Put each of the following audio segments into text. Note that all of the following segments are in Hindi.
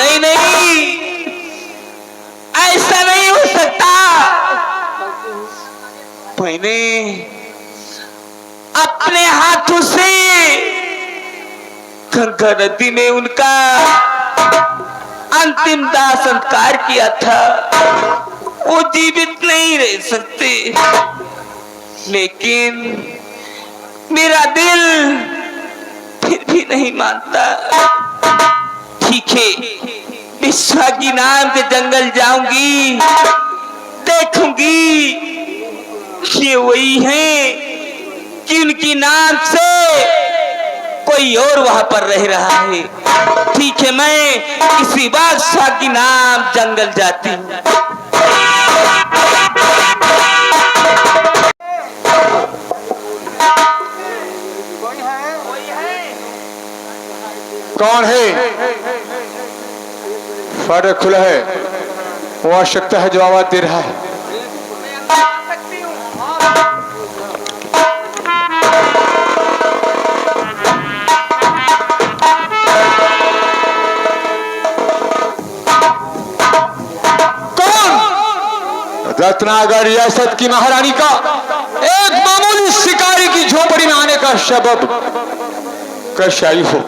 नहीं नहीं, ऐसा नहीं हो सकता। मैंने अपने हाथों से गंगा नदी में उनका अंतिम दाह संस्कार किया था। वो जीवित नहीं रह सकते, लेकिन मेरा दिल फिर भी नहीं मानता। ठीक है, विश्वागी नाम के जंगल जाऊंगी, देखूंगी ये वही है कि उनकी नाम से कोई और वहां पर रह रहा है। ठीक है, मैं इसी विश्वागी नाम जंगल जाती हूँ। कौन है? फाटक खुला है, वो आ सकता है जो आवाज दे रहा है। रत्नागर रियासत की महारानी का एक मामूली शिकारी की झोपड़ी में आने का सबब कैसे आई हो?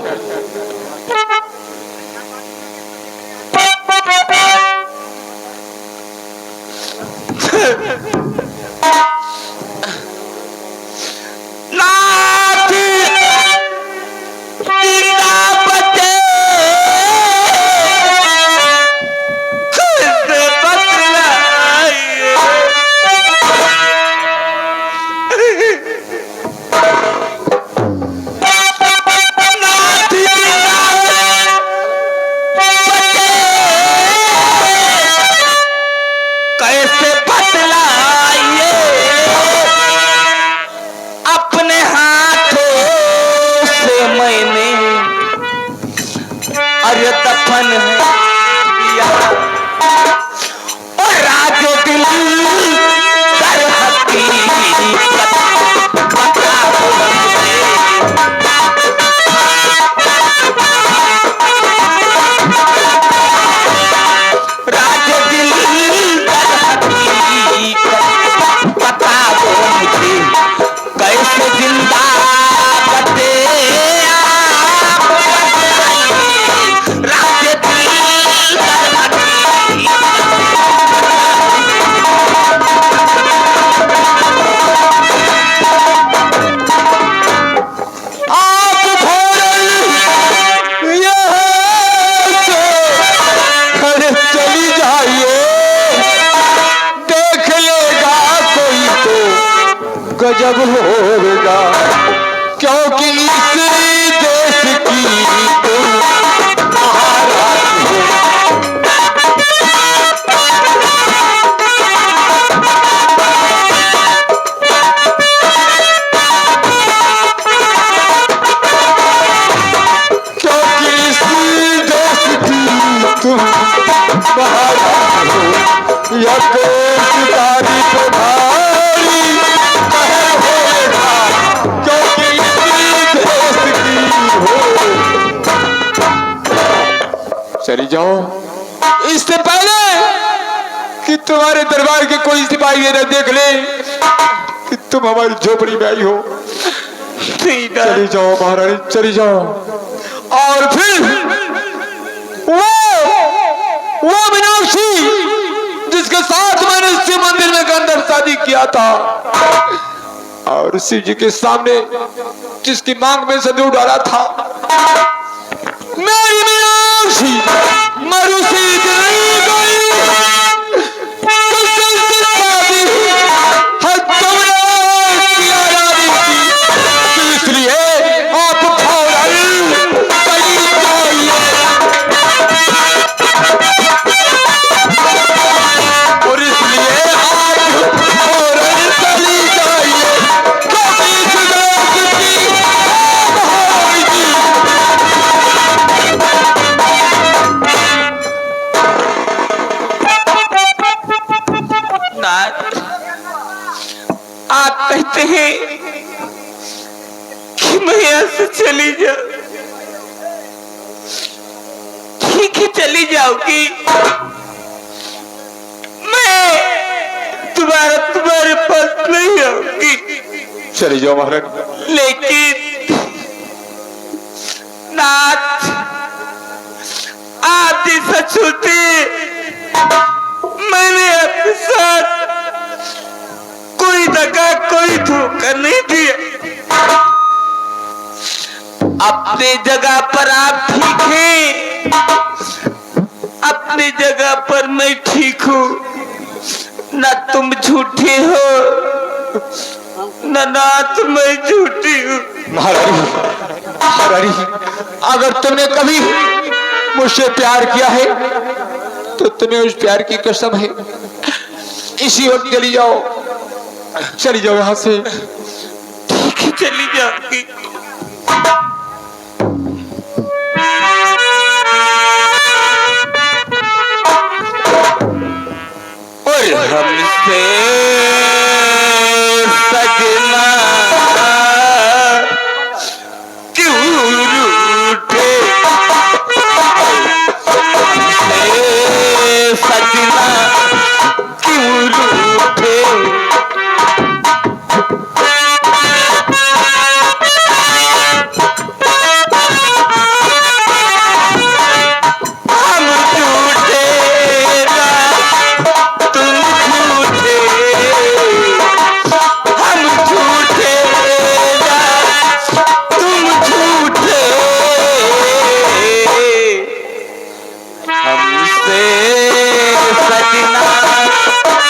गजब होगा, क्योंकि इस देश की तुम महारानी हो। क्योंकि इस देश की तुम महारानी हो, या कोई तारीफ भारी चली जाओ, इससे पहले कि तुम्हारे दरबार के कोई सिपाही ये न देख ले कि तुम हमारी झोपड़ी में आई हो। चली जाओ महारानी, चली जाओ। और फिर वो मीनाक्षी जिसके साथ मैंने शिव मंदिर में अंदर शादी किया था और शिव जी के सामने जिसकी मांग में सिंदूर डाला था, मेरी मीनाक्षी मरुसी नहीं गई। इसलिए आप फौरन चली जाइए, और इसलिए आप फौरन चली जाइए, क्योंकि इस देश की आप कहते हैं कि मैं यहाँ से चली जाऊं, ठीक है चली जाओगी, मैं तुम्हारे पास नहीं आऊंगी। चले जाओ महारानी। लेकिन नाथ, आदि सचुते मैंने आपके साथ कोई दगा, कोई धोखा नहीं दिया। अपने जगह पर आप ठीक हैं, अपनी जगह पर मैं ठीक हूँ। न तुम झूठे हो, न नाथ मैं झूठी हूँ। महारानी, अगर तुमने कभी मुझसे प्यार किया है तो तुम्हें उस प्यार की कसम है। इसी वक्त चली जाओ, चली जाओ यहाँ से। ठीक है, चली जाओगी। और हमसे सजना क्यों रूठे, हमसे सजना क्यों रूठे। हम झूठे ना तुम झूठे, हम झूठे ना तुम झूठे, हमसे सजना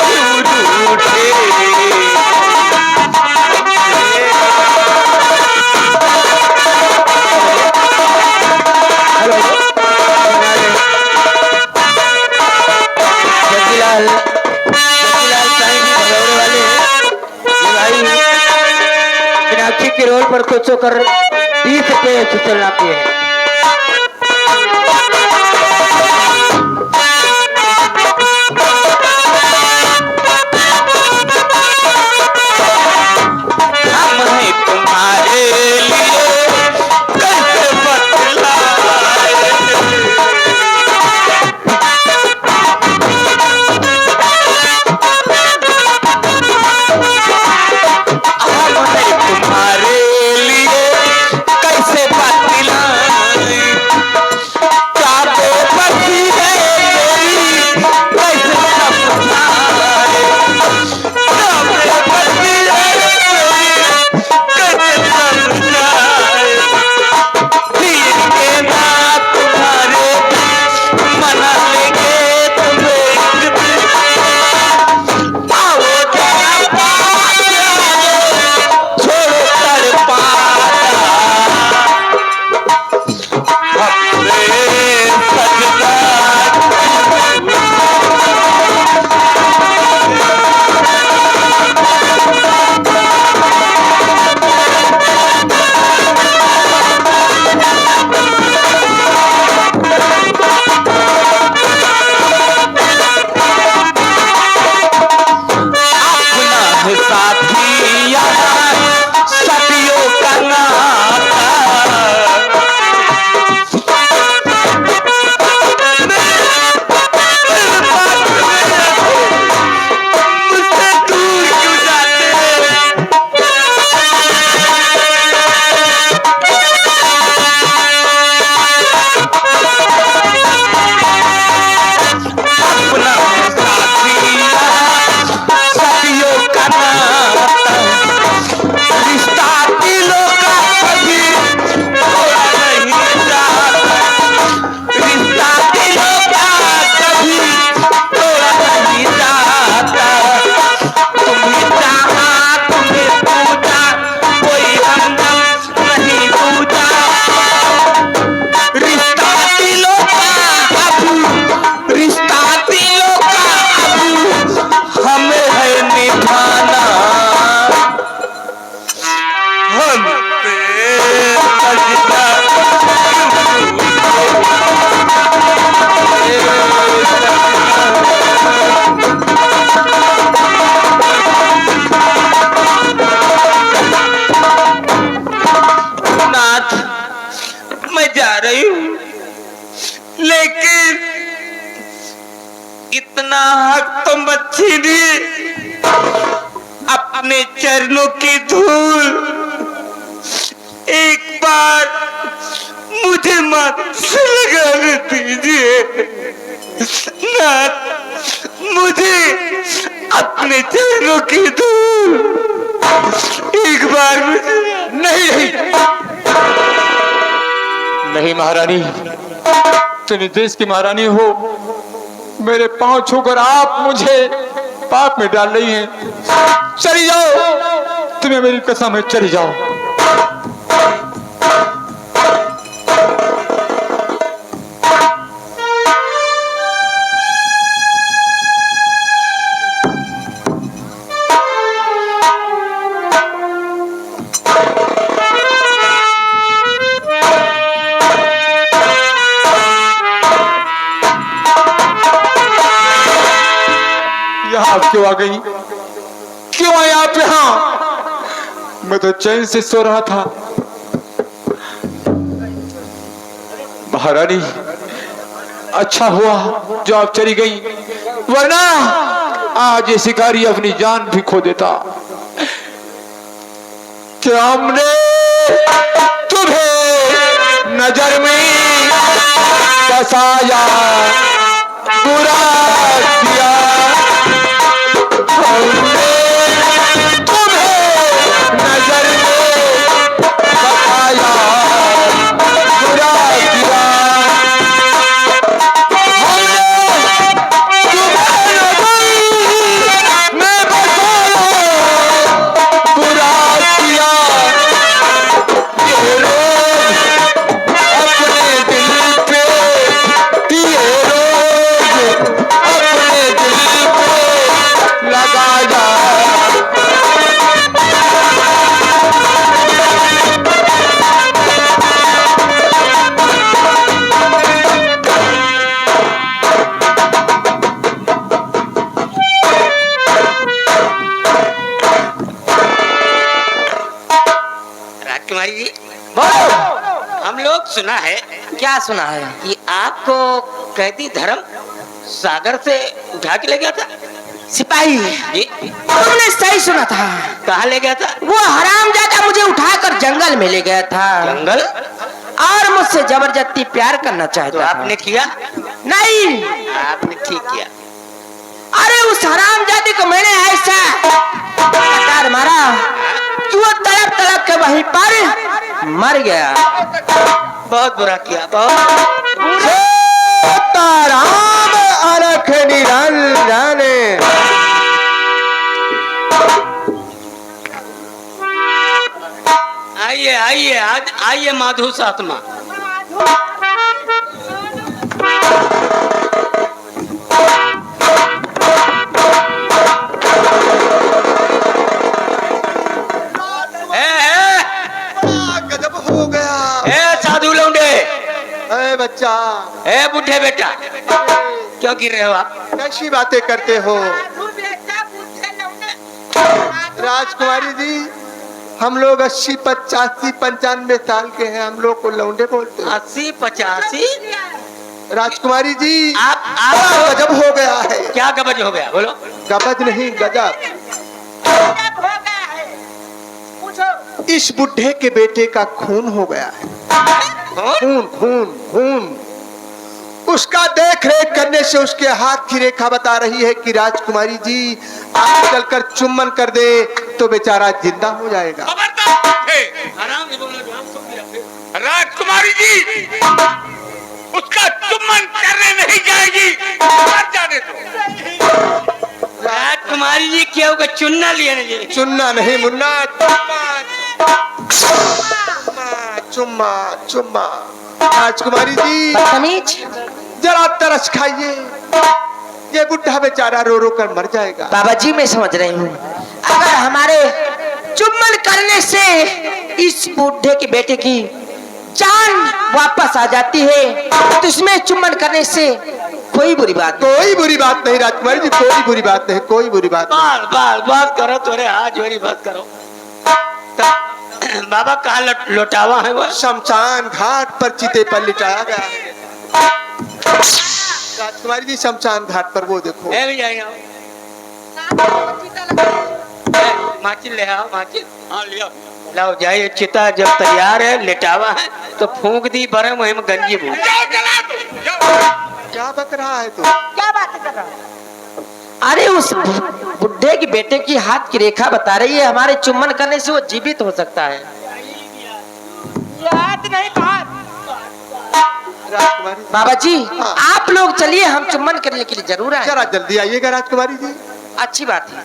क्यों रूठे। जगीलाल साईं जी भगौड़े वाले ये भाई मीनाक्षी के रोल पर खुश होकर 20 रुपये से चलाते हैं। हम हैं तुम्हारे लिए कैसे बतलाए, हम हैं तुम्हारे लिए कैसे बतलाए। लेकिन इतना हक तो मत छीनिए, अपने चरणों की धूल एक बार मुझे माथे से लगाने दीजिए। नाथ, मुझे अपने चरणों की धूल एक बार मुझे। नहीं नहीं नहीं महारानी, तुम देश की महारानी हो, मेरे पांव छूकर आप मुझे पाप में डाल रही हैं। चली जाओ, तुम्हें मेरी कसम है, चली जाओ। यहाँ क्यों आ गई? क्यों आई आप यहाँ? मैं तो चैन से सो रहा था। महारानी, अच्छा हुआ जो आप चली गई, वरना आज ये शिकारी अपनी जान भी खो देता। क्या हमने तुम्हें नजर में बसाया, बुरा किया, हमने तुम्हें नजर में बसाया, बुरा किया, हमने तुम्हें नजर में बसाया, बुरा किया। ये रोग अपने दिल पे, ये रोग अपने दिल पे लगाया। राजकुमारी जी, बोलो। हम लोग सुना है क्या सुना है? कि आपको कैदी धर्म सागर से उठा के ले गया था। सिपाही, जी, तुमने सही सुना था। कहाँ ले गया था? वो हरामजादा मुझे उठाकर जंगल में ले गया था जंगल? और मुझसे जबरदस्ती प्यार करना तो चाहता था। आपने किया? नहीं, आपने ठीक किया। अरे उस हरामजादे को मैंने ऐसा कटार मारा कि वो तड़प तड़प के वहीं पर मर गया। बहुत बुरा किया, बहुत। सीताराम अलख निरंजन। आइए आइए, आज आइए माधुस आत्मा। गजब हो गया। साधु लौंडे, अरे बच्चा, बुढ़े बेटा, क्यों गिर रहे हो आप? कैसी बातें करते हो? राजकुमारी जी, हम लोग 80, 85, 95 साल के हैं, हम लोग को लौंडे बोलते हैं। 80, 85? राजकुमारी जी, आप गजब हो गया है। क्या गबज हो गया? बोलो। गबज नहीं, गजब। इस बुढ़े के बेटे का खून हो गया है। खून खून खून। उसका देख रेख करने से उसके हाथ की रेखा बता रही है कि राजकुमारी जी आप चलकर चुम्बन कर दे तो बेचारा जिंदा हो जाएगा। आराम से बोलो, राजकुमारी जी उसका चुम्बन करने नहीं जाएगी, मर जाने दो। राजकुमारी जी क्या होगा? चुनना लिया नहीं? चुनना नहीं मुन्ना, चुम्मा चुम्मा। राजकुमारी जी, बदतमीज। जरा तरस खाइए, ये बुढ़ा बेचारा रो रो कर मर जाएगा। बाबा जी, मैं समझ रही हूँ, अगर हमारे चुम्बन करने से इस बुढ़े के बेटे की जान वापस आ जाती है तो इसमें चुम्बन करने से कोई बुरी बात नहीं। कोई बुरी बात नहीं राजकुमारी जी, कोई बुरी बात नहीं, कोई बुरी बात नहीं। बाल बाल बात करो, तोरे हाथ जोड़ी बात करो। बाबा कहाँ लौटावा है वो? शमशान घाट पर चिते पर लिटाया गया है। राजकुमारी जी शमशान घाट पर वो देखो। ए भी जाएगा माचिल ले आओ माचिल। हाँ ले आओ। लाओ जाइए चिता जब तैयार है लेटावा है तो फूंक दी बरे मुहिम गंजी बू। क्या बक रहा है तू? क्या बात कर रहा है? अरे उस बुढ़े की बेटे की हाथ की रेखा बता रही है हमारे चुम्बन करने से वो जीवित हो सकता है। याद नहीं बात। राजकुमारी बाबा जी हाँ। आप लोग चलिए हम चुम्बन करने के लिए जरूर आए। जरा जल्दी आइएगा राजकुमारी जी। अच्छी बात है।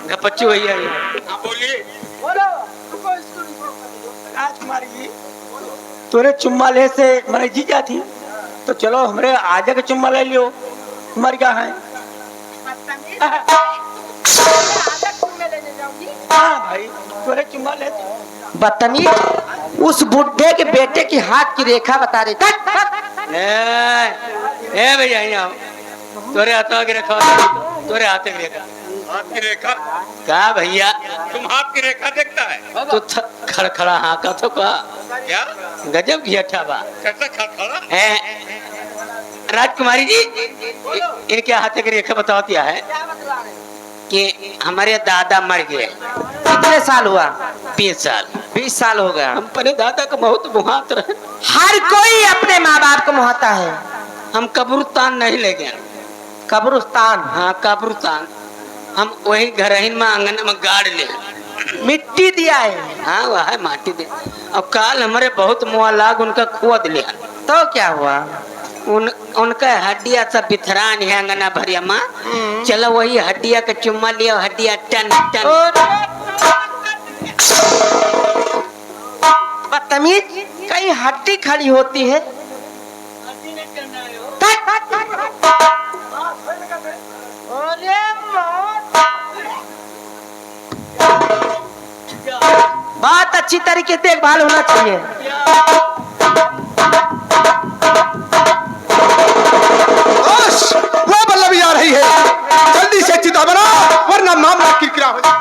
गपच्ची भैया राजकुमारी जी तोरे चुम्मा ले से मैंने जीजा थी तो चलो हमरे आजा के चुम्मा ले लियो मर गया है। हाँ भाई तोरे चुम्मा ले बदतमीज उस बुढ़े के बेटे की हाथ की रेखा बता रही थी। ए भैया यहाँ तोरे हाथों की रेखा तोरे हाथ की रेखा हाथ की रेखा क्या भैया तुम हाथ की रेखा देखता है तो खड़खड़ा हाँ का तो का क्या? गजब की अच्छा बा कैसे खड़ा? राजकुमारी जी इनके हाथ की रेखा बताओ क्या है कि हमारे दादा मर गए। कितने साल हुआ? 20 साल 20 साल हो गया। हम पहले दादा का बहुत मुहात रहे। हर कोई अपने माँ बाप को मुहाता है। हम कब्रिस्तान नहीं ले गए। कब्रिस्तान हाँ कब्रिस्तान हम वही घर में आंगन में गाड़ ले मिट्टी दिया है। हाँ वह माटी दे। अब काल हमारे बहुत मुआ लाग उनका खोद लिया तो क्या हुआ? उनका हड्डिया सब बिथरान है अंगना भरिया माँ। चलो वही हड्डिया का चुम्मा लिया हड्डिया टन टन। बदतमीज कहीं हड्डी खड़ी होती है। बहुत अच्छी तरीके से देखभाल होना चाहिए। वो बल्लभी आ रही है जल्दी से चिता बना वरना मामला किरकिरा हो जाए।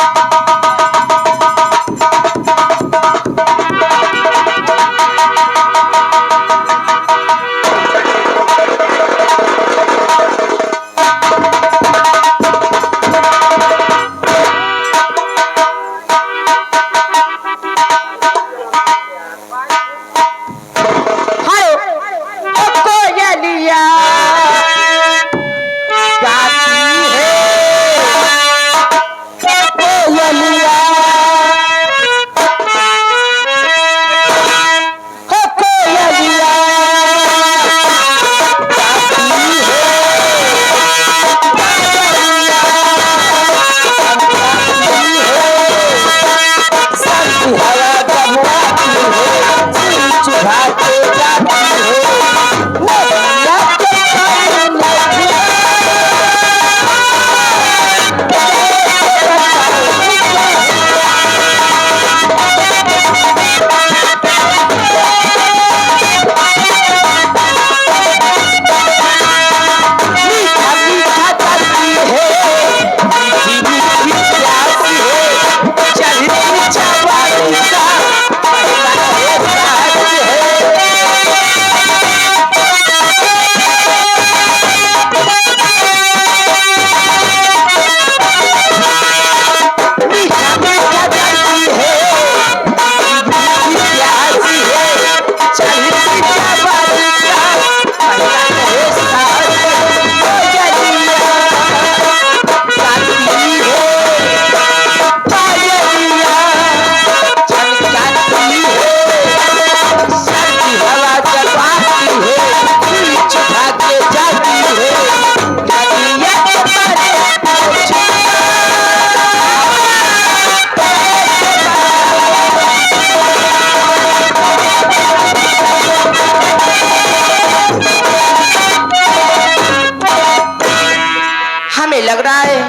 लग रहा है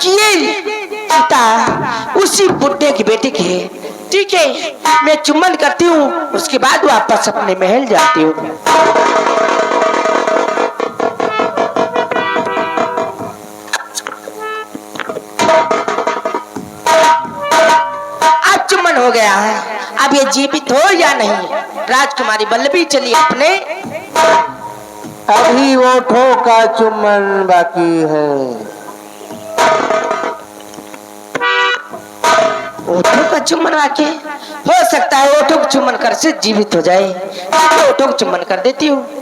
कि ये पिता उसी बुड्ढे की बेटी की है। ठीक है, मैं चुम्बन करती हूँ, उसके बाद वापस अपने महल जाती हूँ। हो गया है, अब ये जीवित हो या नहीं। राजकुमारी वल्लभी चली अपने। अभी ओठों का चुम्बन बाकी है। ओठों का चुम्बन बाकी हो सकता है, ओठों को चुम्बन कर से जीवित हो जाए। ओठों को चुम्बन कर देती हूँ।